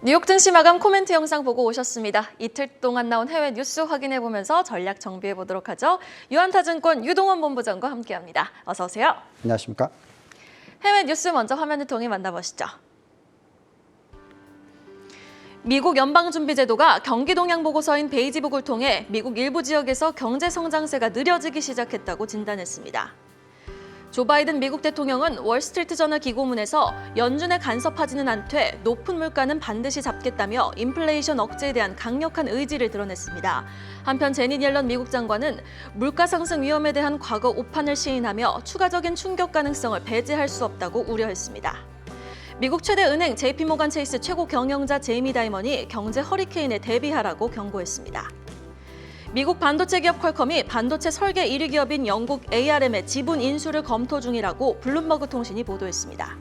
뉴욕 증시 마감 코멘트 영상 보고 오셨습니다. 이틀 동안 나온 해외 뉴스 확인해보면서 전략 정비해보도록 하죠. 유한타증권 유동원 본부장과 함께합니다. 어서 오세요. 안녕하십니까? 해외 뉴스 먼저 화면을 통해 만나보시죠. 미국 연방준비제도가 경기동향 보고서인 베이지북을 통해 미국 일부 지역에서 경제 성장세가 느려지기 시작했다고 진단했습니다. 조 바이든 미국 대통령은 월스트리트 저널 기고문에서 연준에 간섭하지는 않되 높은 물가는 반드시 잡겠다며 인플레이션 억제에 대한 강력한 의지를 드러냈습니다. 한편 제닛 옐런 미국 장관은 물가 상승 위험에 대한 과거 오판을 시인하며 추가적인 충격 가능성을 배제할 수 없다고 우려했습니다. 미국 최대 은행 JP모간 체이스 최고 경영자 제이미 다이먼이 경제 허리케인에 대비하라고 경고했습니다. 미국 반도체 기업 퀄컴이 반도체 설계 1위 기업인 영국 ARM의 지분 인수를 검토 중이라고 블룸버그 통신이 보도했습니다.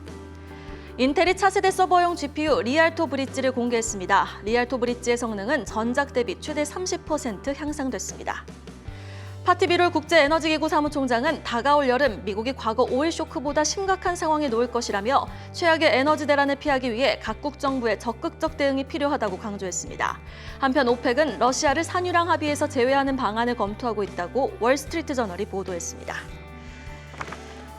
인텔이 차세대 서버용 GPU 리알토 브릿지를 공개했습니다. 리알토 브릿지의 성능은 전작 대비 최대 30% 향상됐습니다. 파티비롤 국제에너지기구 사무총장은 다가올 여름 미국이 과거 오일 쇼크보다 심각한 상황에 놓일 것이라며 최악의 에너지 대란을 피하기 위해 각국 정부의 적극적 대응이 필요하다고 강조했습니다. 한편 오펙은 러시아를 산유랑 합의에서 제외하는 방안을 검토하고 있다고 월스트리트 저널이 보도했습니다.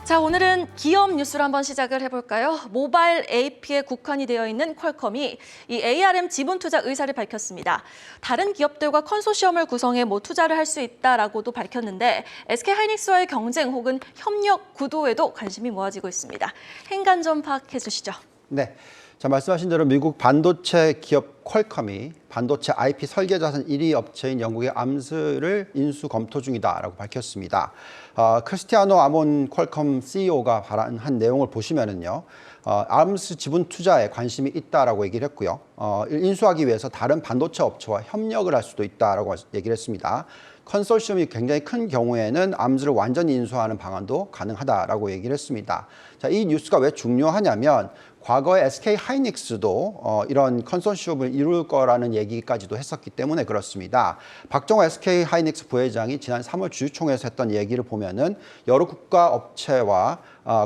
자, 오늘은 기업 뉴스로 한번 시작을 해볼까요? 모바일 AP에 국한이 되어 있는 퀄컴이 이 ARM 지분 투자 의사를 밝혔습니다. 다른 기업들과 컨소시엄을 구성해 투자를 할 수 있다라고도 밝혔는데 SK하이닉스와의 경쟁 혹은 협력 구도에도 관심이 모아지고 있습니다. 행간 좀 파악해 주시죠. 네. 자, 말씀하신 대로 미국 반도체 기업 퀄컴이 반도체 IP 설계 자산 1위 업체인 영국의 암스를 인수 검토 중이다라고 밝혔습니다. 크리스티아노 아몬 퀄컴 CEO가 발언한 내용을 보시면은요, 암스 지분 투자에 관심이 있다라고 얘기를 했고요. 인수하기 위해서 다른 반도체 업체와 협력을 할 수도 있다라고 얘기를 했습니다. 컨소시엄이 굉장히 큰 경우에는 암스를 완전히 인수하는 방안도 가능하다라고 얘기를 했습니다. 자, 이 뉴스가 왜 중요하냐면 과거에 SK하이닉스도 이런 컨소시엄을 이룰 거라는 얘기까지도 했었기 때문에 그렇습니다. 박정호 SK하이닉스 부회장이 지난 3월 주주총회에서 했던 얘기를 보면은 여러 국가 업체와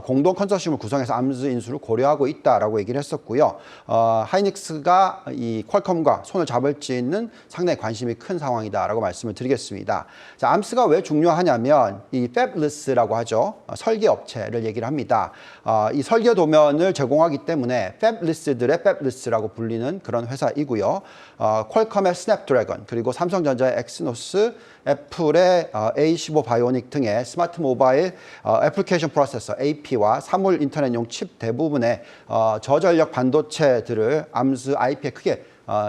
공동 컨소시엄을 구성해서 암스 인수를 고려하고 있다라고 얘기를 했었고요. 하이닉스가 이 퀄컴과 손을 잡을지는 상당히 관심이 큰 상황이다라고 말씀을 드리겠습니다. 자, 암스가 왜 중요하냐면 이 팹리스라고 하죠. 설계 업체를 얘기를 합니다. 이 설계 도면을 제공하기 때문에 팹리스들의 팹리스라고 불리는 그런 회사이고요. 퀄컴의 스냅드래곤, 그리고 삼성전자의 엑시노스, 애플의 A15 바이오닉 등의 스마트 모바일 애플리케이션 프로세서 AP와 사물 인터넷용 칩 대부분의 저전력 반도체들을 암스 IP에 크게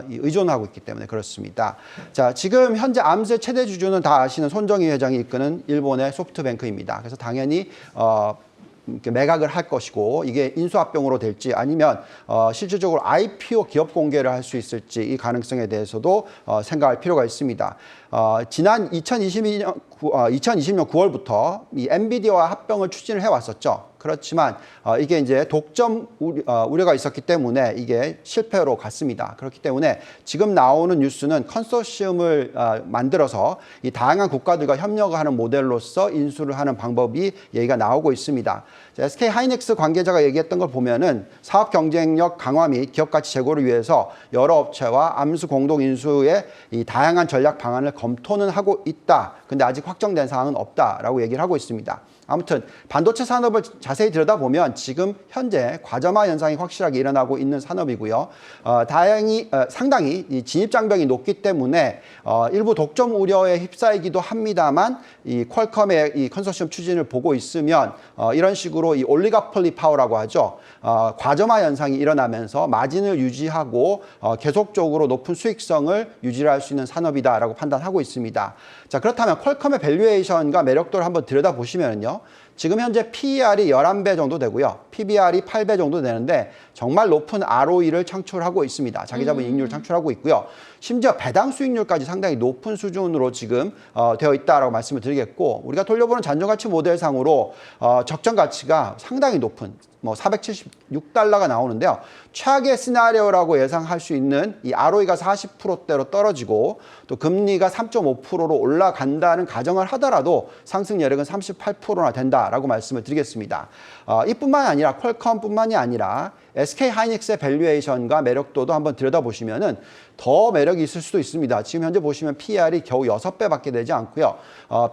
의존하고 있기 때문에 그렇습니다. 자, 지금 현재 암스의 최대 주주는 다 아시는 손정희 회장이 이끄는 일본의 소프트뱅크입니다. 그래서 당연히 매각을 할 것이고 이게 인수합병으로 될지 아니면 실질적으로 IPO 기업 공개를 할 수 있을지 이 가능성에 대해서도 생각할 필요가 있습니다. 지난 2020년 9월부터 이 엔비디아와 합병을 추진을 해왔었죠. 그렇지만 이게 이제 독점 우려가 있었기 때문에 이게 실패로 갔습니다. 그렇기 때문에 지금 나오는 뉴스는 컨소시엄을 만들어서 이 다양한 국가들과 협력하는 모델로서 인수를 하는 방법이 얘기가 나오고 있습니다. SK하이닉스 관계자가 얘기했던 걸 보면은 사업 경쟁력 강화 및 기업 가치 제고를 위해서 여러 업체와 암스 공동 인수의 이 다양한 전략 방안을 검토는 하고 있다. 근데 아직 확정된 사항은 없다라고 얘기를 하고 있습니다. 아무튼 반도체 산업을 자세히 들여다보면 지금 현재 과점화 현상이 확실하게 일어나고 있는 산업이고요. 상당히 이 진입 장벽이 높기 때문에 일부 독점 우려에 휩싸이기도 합니다만 이 퀄컴의 이 컨소시엄 추진을 보고 있으면 이런 식으로 이 올리가폴리 파워라고 하죠. 과점화 현상이 일어나면서 마진을 유지하고 계속적으로 높은 수익성을 유지할 수 있는 산업이다라고 판단하고 있습니다. 자, 그렇다면 퀄컴의 밸류에이션과 매력도를 한번 들여다보시면요. 지금 현재 PER이 11배 정도 되고요. PBR이 8배 정도 되는데 정말 높은 ROE를 창출하고 있습니다. 자기자본 이익률을 창출하고 있고요. 심지어 배당 수익률까지 상당히 높은 수준으로 지금 되어 있다라고 말씀을 드리겠고, 우리가 돌려보는 잔존가치 모델상으로 적정 가치가 상당히 높은 476달러가 나오는데요. 최악의 시나리오라고 예상할 수 있는 이 ROE가 40%대로 떨어지고 또 금리가 3.5%로 올라간다는 가정을 하더라도 상승 여력은 38%나 된다. 있다라고 말씀을 드리겠습니다. 이뿐만 아니라 퀄컴뿐만이 아니라 SK 하이닉스의 밸류에이션과 매력도도 한번 들여다보시면은 더 매력이 있을 수도 있습니다. 지금 현재 보시면 PER이 겨우 6배밖에 되지 않고요.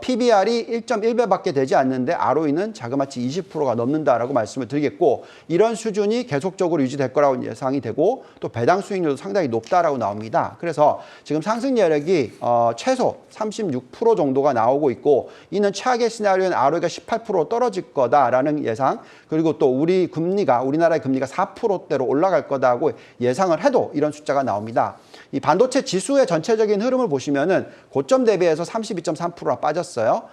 PBR이 1.1배밖에 되지 않는데 ROE는 자그마치 20%가 넘는다라고 말씀을 드리겠고, 이런 수준이 계속적으로 유지될 거라고 예상이 되고 또 배당 수익률도 상당히 높다라고 나옵니다. 그래서 지금 상승 여력이 최소 36% 정도가 나오고 있고, 이는 최악의 시나리오는 ROE가 18% 떨어질 거다라는 예상, 그리고 또 우리나라의 금리가 4%대로 올라갈 거다고 예상을 해도 이런 숫자가 나옵니다. 이 반도체 지수의 전체적인 흐름을 보시면은 고점 대비해서 32.3%나 빠졌어요.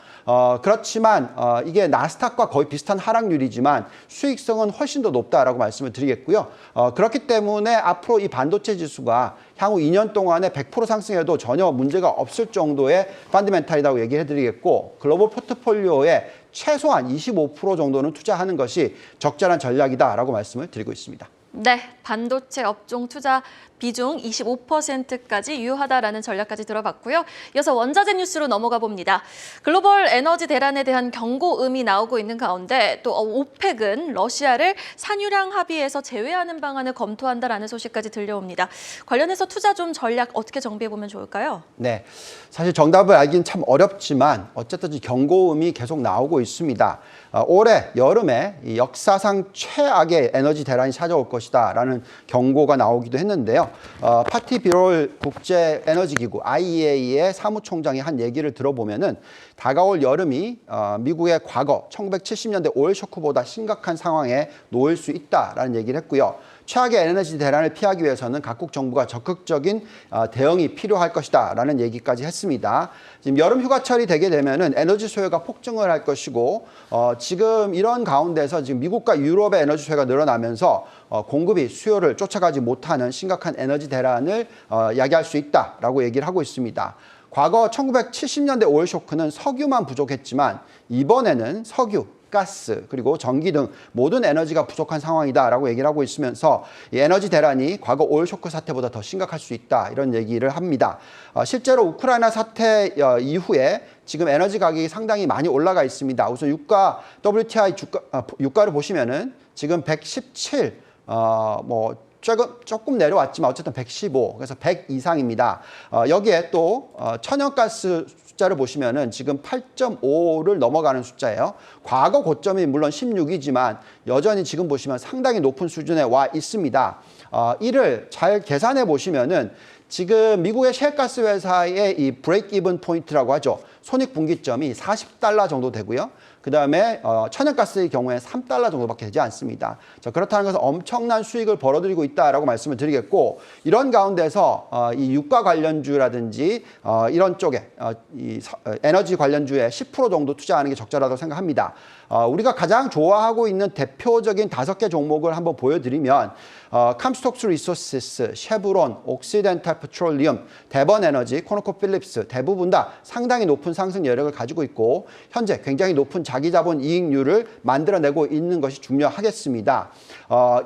그렇지만 이게 나스닥과 거의 비슷한 하락률이지만 수익성은 훨씬 더 높다라고 말씀을 드리겠고요. 그렇기 때문에 앞으로 이 반도체 지수가 향후 2년 동안에 100% 상승해도 전혀 문제가 없을 정도의 펀더멘탈이라고 얘기해 드리겠고, 글로벌 포트폴리오에 최소한 25% 정도는 투자하는 것이 적절한 전략이다라고 말씀을 드리고 있습니다. 네, 반도체 업종 투자 비중 25%까지 유효하다라는 전략까지 들어봤고요. 이어서 원자재 뉴스로 넘어가 봅니다. 글로벌 에너지 대란에 대한 경고음이 나오고 있는 가운데 또 오펙은 러시아를 산유량 합의에서 제외하는 방안을 검토한다라는 소식까지 들려옵니다. 관련해서 투자 좀 전략 어떻게 정비해보면 좋을까요? 네, 사실 정답을 알기는 참 어렵지만 어쨌든 경고음이 계속 나오고 있습니다. 올해 여름에 이 역사상 최악의 에너지 대란이 찾아올 것이다라는 경고가 나오기도 했는데요. 파티 비롤 국제 에너지 기구 IEA의 사무총장이 한 얘기를 들어보면은 다가올 여름이 미국의 과거 1970년대 오일 쇼크보다 심각한 상황에 놓일 수 있다라는 얘기를 했고요. 최악의 에너지 대란을 피하기 위해서는 각국 정부가 적극적인 대응이 필요할 것이다라는 얘기까지 했습니다. 지금 여름 휴가철이 되게 되면은 에너지 수요가 폭증을 할 것이고, 지금 이런 가운데서 지금 미국과 유럽의 에너지 수요가 늘어나면서 공급이 수요를 쫓아가지 못하는 심각한 에너지 대란을 야기할 수 있다라고 얘기를 하고 있습니다. 과거 1970년대 오일 쇼크는 석유만 부족했지만 이번에는 석유, 가스, 그리고 전기 등 모든 에너지가 부족한 상황이다라고 얘기를 하고 있으면서 이 에너지 대란이 과거 오일 쇼크 사태보다 더 심각할 수 있다, 이런 얘기를 합니다. 실제로 우크라이나 사태 이후에 지금 에너지 가격이 상당히 많이 올라가 있습니다. 우선 유가 WTI 유가를 보시면은 지금 117, 조금 내려왔지만 어쨌든 115, 그래서 100 이상입니다. 여기에 또 천연가스 숫자를 보시면은 지금 8.5를 넘어가는 숫자예요. 과거 고점이 물론 16이지만 여전히 지금 보시면 상당히 높은 수준에 와 있습니다. 이를 잘 계산해 보시면은 지금 미국의 셰일가스 회사의 이 브레이크 이븐 포인트라고 하죠. 손익분기점이 $40 정도 되고요. 그 다음에 천연가스의 경우에 $3 정도밖에 되지 않습니다. 자, 그렇다는 것은 엄청난 수익을 벌어들이고 있다라고 말씀을 드리겠고, 이런 가운데서 이 유가 관련주라든지 이런 쪽에 에너지 관련주에 10% 정도 투자하는 게 적절하다고 생각합니다. 우리가 가장 좋아하고 있는 대표적인 5개 종목을 한번 보여드리면 캄스톡스 리소시스, 쉐브론, 옥시덴탈 페트롤리움, 대번 에너지, 코노코필립스 대부분 다 상당히 높은 상승 여력을 가지고 있고 현재 굉장히 높은 자기자본 이익률을 만들어내고 있는 것이 중요하겠습니다.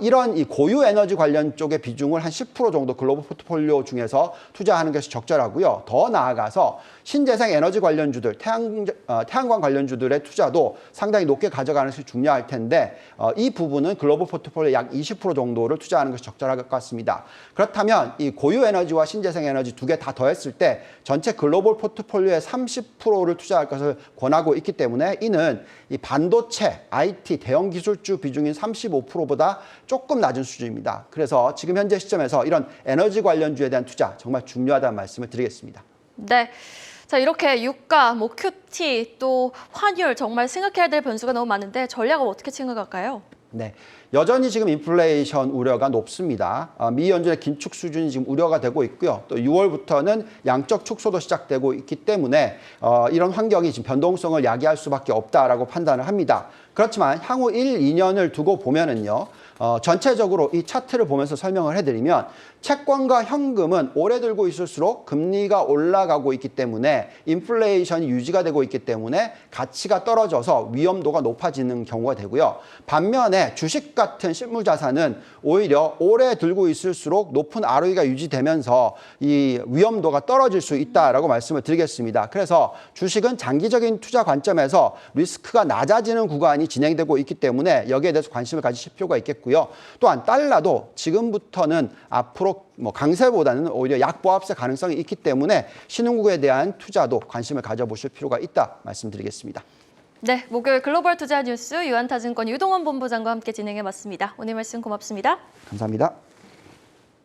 이런 이 고유 에너지 관련 쪽의 비중을 한 10% 정도 글로벌 포트폴리오 중에서 투자하는 것이 적절하고요. 더 나아가서 신재생 에너지 관련주들, 태양광 관련주들의 투자도 상당히 높게 가져가는 것이 중요할 텐데 이 부분은 글로벌 포트폴리오 약 20% 정도를 투자하는 것이 적절할 것 같습니다. 그렇다면 이 고유 에너지와 신재생 에너지 두 개 다 더했을 때 전체 글로벌 포트폴리오의 30%를 투자할 것을 권하고 있기 때문에 이는 이 반도체, IT, 대형 기술주 비중인 35%보다 조금 낮은 수준입니다. 그래서 지금 현재 시점에서 이런 에너지 관련주에 대한 투자 정말 중요하다는 말씀을 드리겠습니다. 네. 자, 이렇게 유가, QT, 또 환율 정말 생각해야 될 변수가 너무 많은데 전략을 어떻게 생각할까요? 네, 여전히 지금 인플레이션 우려가 높습니다. 미 연준의 긴축 수준이 지금 우려가 되고 있고요. 또 6월부터는 양적 축소도 시작되고 있기 때문에 이런 환경이 지금 변동성을 야기할 수밖에 없다라고 판단을 합니다. 그렇지만 향후 1, 2년을 두고 보면은요. 전체적으로 이 차트를 보면서 설명을 해드리면 채권과 현금은 오래 들고 있을수록 금리가 올라가고 있기 때문에 인플레이션이 유지가 되고 있기 때문에 가치가 떨어져서 위험도가 높아지는 경우가 되고요. 반면에 주식과 같은 실물 자산은 오히려 오래 들고 있을수록 높은 ROE가 유지되면서 이 위험도가 떨어질 수 있다라고 말씀을 드리겠습니다. 그래서 주식은 장기적인 투자 관점에서 리스크가 낮아지는 구간이 진행되고 있기 때문에 여기에 대해서 관심을 가지실 필요가 있겠고요. 또한 달러도 지금부터는 앞으로 강세보다는 오히려 약보합세 가능성이 있기 때문에 신흥국에 대한 투자도 관심을 가져보실 필요가 있다 말씀드리겠습니다. 네, 목요일 글로벌 투자 뉴스 유한타증권 유동원 본부장과 함께 진행해봤습니다. 오늘 말씀 고맙습니다. 감사합니다.